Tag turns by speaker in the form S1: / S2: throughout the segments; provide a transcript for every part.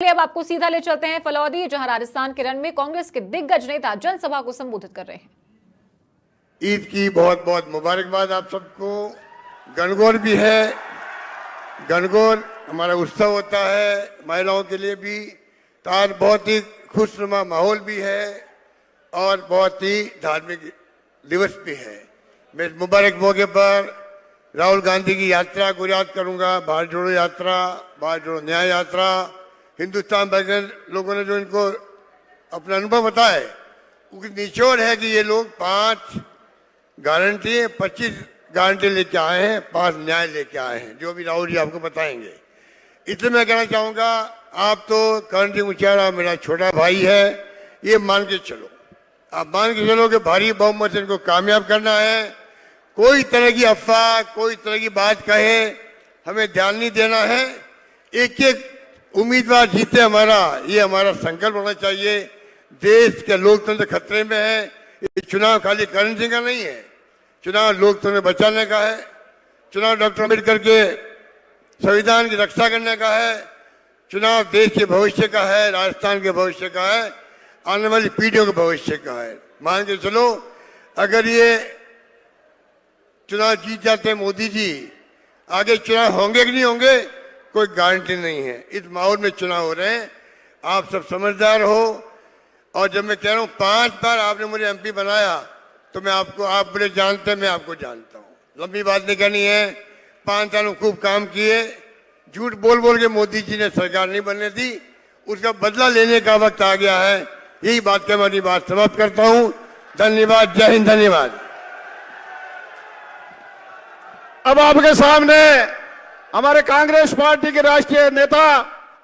S1: अब आपको सीधा ले चलते हैं फलौदी, जहां राजस्थान के रण में कांग्रेस के दिग्गज नेता जनसभा को संबोधित कर रहे हैं।
S2: ईद की बहुत बहुत मुबारकबाद आप सबको। गणगौर भी है, गणगौर हमारा उत्सव होता है महिलाओं के लिए भी। तो आज बहुत ही खुशनुमा माहौल भी है और बहुत ही धार्मिक दिवस भी है। मैं इस मुबारक मौके पर राहुल गांधी की यात्रा को याद करूंगा। भारत जोड़ो यात्रा, भारत जोड़ो न्याय यात्रा, हिंदुस्तान भर के लोगों ने जो इनको अपना अनुभव बताया है, उसकी निचोड़ है कि ये लोग 5 गारंटी 25 गारंटी लेके आए हैं, 5 न्याय लेके आए हैं, जो भी राहुल जी आपको बताएंगे। इसलिए मैं कहना चाहूंगा, आप तो करण सिंह मुखिया मेरा छोटा भाई है, ये मान के चलो, आप मान के चलो कि भारी बहुमत से इनको कामयाब करना है। कोई तरह की अफवाह, कोई तरह की बात कहे, हमें ध्यान नहीं देना है। एक एक उम्मीदवार जीते हमारा, ये हमारा संकल्प होना चाहिए। देश के लोकतंत्र खतरे में है। ये चुनाव खाली करण सिंह का नहीं है, चुनाव लोकतंत्र बचाने का है, चुनाव डॉक्टर अम्बेडकर के संविधान की रक्षा करने का है, चुनाव देश के भविष्य का है, राजस्थान के भविष्य का है, आने वाली पीढ़ियों के भविष्य का है। मान के चलो, अगर ये चुनाव जीत जाते हैं मोदी जी, आगे चुनाव होंगे कि नहीं होंगे कोई गारंटी नहीं है। इस माहौल में चुनाव हो रहे हैं, आप सब समझदार हो। और जब मैं कह रहा हूं 5 बार आपने मुझे एमपी बनाया, तो मैं आपको, आप मुझे जानते हैं, मैं आपको जानता हूं। लंबी बात नहीं करनी है। 5 सालों खूब काम किए, झूठ बोल बोल के मोदी जी ने सरकार नहीं बनने दी, उसका बदला लेने का वक्त आ गया है। यही बात के मैं अपनी बात समाप्त करता हूं। धन्यवाद, जय हिंद, धन्यवाद।
S3: अब आपके सामने हमारे कांग्रेस पार्टी के राष्ट्रीय नेता,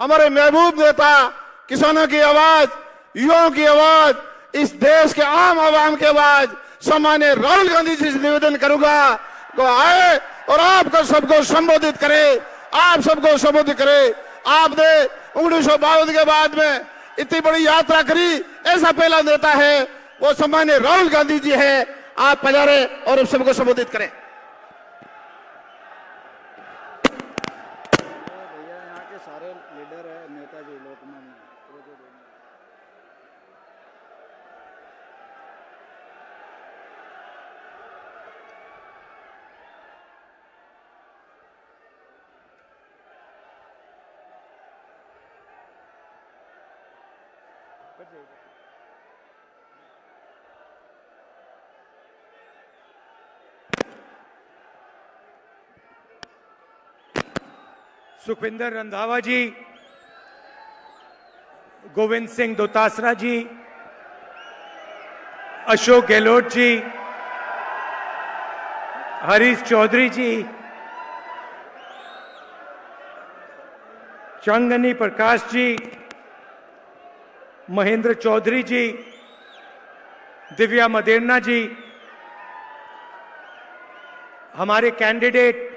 S3: हमारे महबूब नेता, किसानों की आवाज, युवाओं की आवाज, इस देश के आम आवाम की आवाज, सम्मान्य राहुल गांधी जी से निवेदन करूंगा को आए और आपको सबको संबोधित करे, आप सबको संबोधित करे। आपने 1952 के बाद में इतनी बड़ी यात्रा करी, ऐसा पहला नेता है वो सम्मान्य राहुल गांधी जी है। आप पधारे और सबको संबोधित करें।
S4: सारे लीडर है, नेताजी, लोकमान्य।
S5: सुखविंदर रंधावा जी, गोविंद सिंह दोतासरा जी, अशोक गहलोत जी, हरीश चौधरी जी, चंगनी प्रकाश जी, महेंद्र चौधरी जी, दिव्या मदेरना जी, हमारे कैंडिडेट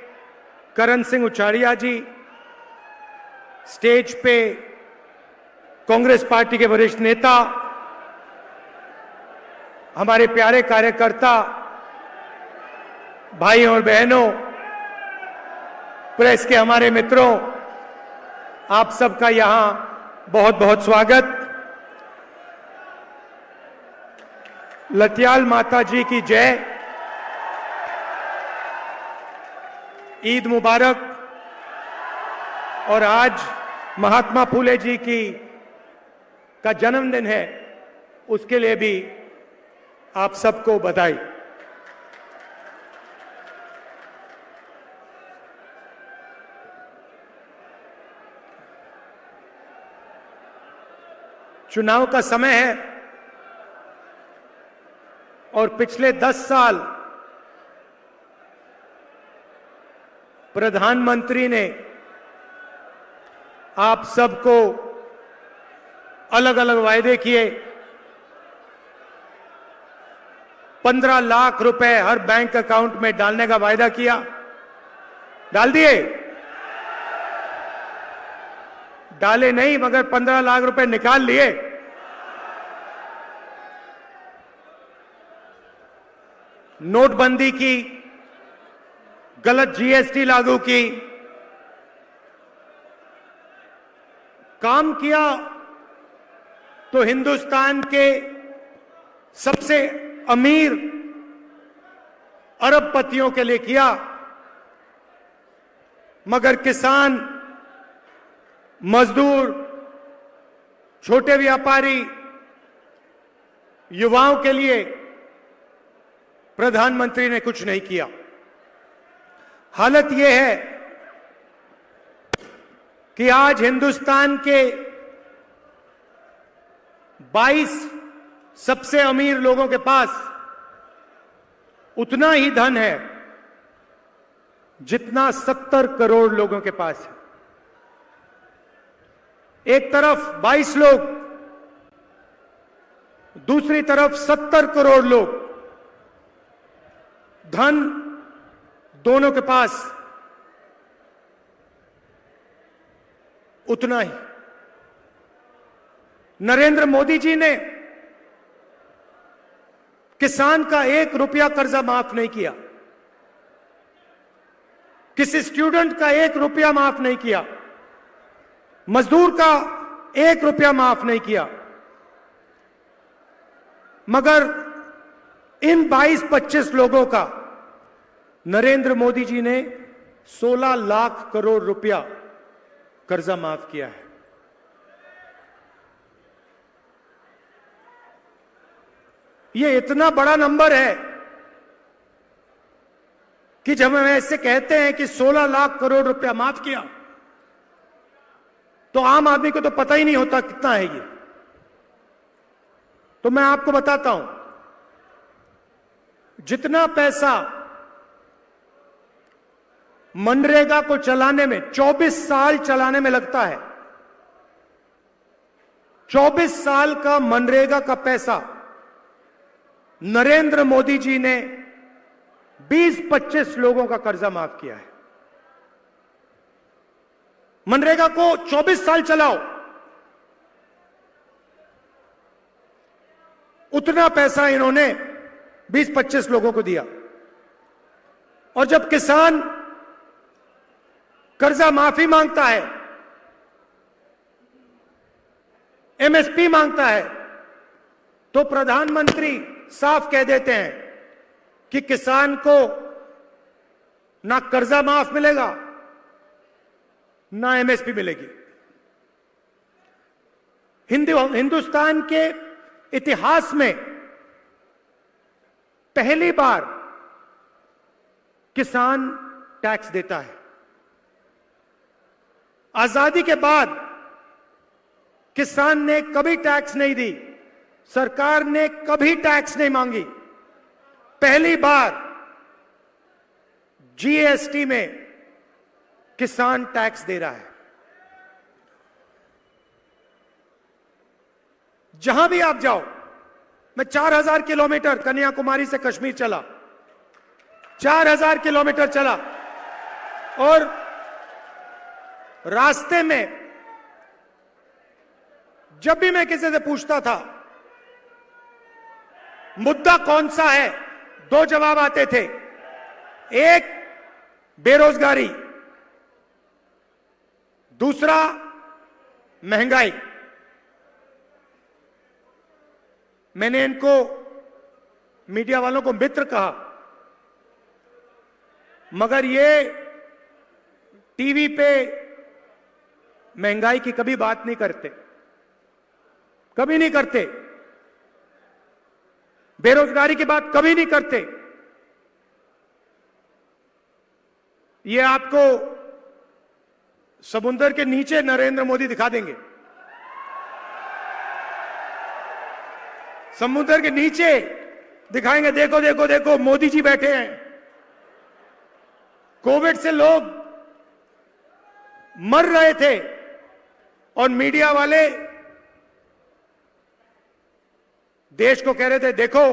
S5: करण सिंह उचाड़िया जी, स्टेज पे कांग्रेस पार्टी के वरिष्ठ नेता, हमारे प्यारे कार्यकर्ता, भाइयों और बहनों, प्रेस के हमारे मित्रों, आप सबका यहां बहुत बहुत स्वागत। लतियाल माता जी की जय। ईद मुबारक। और आज महात्मा फूले जी का जन्मदिन है, उसके लिए भी आप सबको बधाई। चुनाव का समय है और पिछले 10 साल प्रधानमंत्री ने आप सबको अलग अलग वायदे किए। 15 लाख रुपए हर बैंक अकाउंट में डालने का वायदा किया, डाल दिए? डाले नहीं, मगर 15 लाख रुपए निकाल लिए। नोटबंदी की, गलत जीएसटी लागू की, काम किया तो हिंदुस्तान के सबसे अमीर अरबपतियों के लिए किया, मगर किसान, मजदूर, छोटे व्यापारी, युवाओं के लिए प्रधानमंत्री ने कुछ नहीं किया। हालत यह है कि आज हिंदुस्तान के 22 सबसे अमीर लोगों के पास उतना ही धन है जितना 70 करोड़ लोगों के पास है। एक तरफ 22 लोग, दूसरी तरफ 70 करोड़ लोग, धन दोनों के पास उतना ही। नरेंद्र मोदी जी ने किसान का 1 रुपया कर्जा माफ नहीं किया, किसी स्टूडेंट का 1 रुपया माफ नहीं किया, मजदूर का 1 रुपया माफ नहीं किया, मगर इन 22-25 लोगों का नरेंद्र मोदी जी ने 16 लाख करोड़ रुपया कर्जा माफ किया है। यह इतना बड़ा नंबर है कि जब हम ऐसे कहते हैं कि 16 लाख करोड़ रुपया माफ किया, तो आम आदमी को तो पता ही नहीं होता कितना है ये। तो मैं आपको बताता हूं, जितना पैसा मनरेगा को चलाने में 24 साल चलाने में लगता है, 24 साल का मनरेगा का पैसा नरेंद्र मोदी जी ने 20-25 लोगों का कर्जा माफ किया है। मनरेगा को 24 साल चलाओ, उतना पैसा इन्होंने 20-25 लोगों को दिया। और जब किसान कर्जा माफी मांगता है, एमएसपी मांगता है, तो प्रधानमंत्री साफ कह देते हैं कि किसान को ना कर्जा माफ मिलेगा, ना एमएसपी मिलेगी। हिंदुस्तान के इतिहास में पहली बार किसान टैक्स देता है। आजादी के बाद किसान ने कभी टैक्स नहीं दी, सरकार ने कभी टैक्स नहीं मांगी। पहली बार जीएसटी में किसान टैक्स दे रहा है। जहां भी आप जाओ, मैं 4000 किलोमीटर कन्याकुमारी से कश्मीर चला, 4000 किलोमीटर चला, और रास्ते में जब भी मैं किसी से पूछता था मुद्दा कौन सा है, 2 जवाब आते थे। एक, बेरोजगारी, दूसरा महंगाई। मैंने इनको, मीडिया वालों को मित्र कहा, मगर ये टीवी पे महंगाई की कभी बात नहीं करते, कभी नहीं करते, बेरोजगारी की बात कभी नहीं करते। ये आपको समुद्र के नीचे नरेंद्र मोदी दिखा देंगे, समुद्र के नीचे दिखाएंगे, देखो देखो देखो मोदी जी बैठे हैं। कोविड से लोग मर रहे थे और मीडिया वाले देश को कह रहे थे, देखो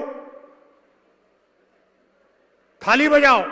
S5: थाली बजाओ,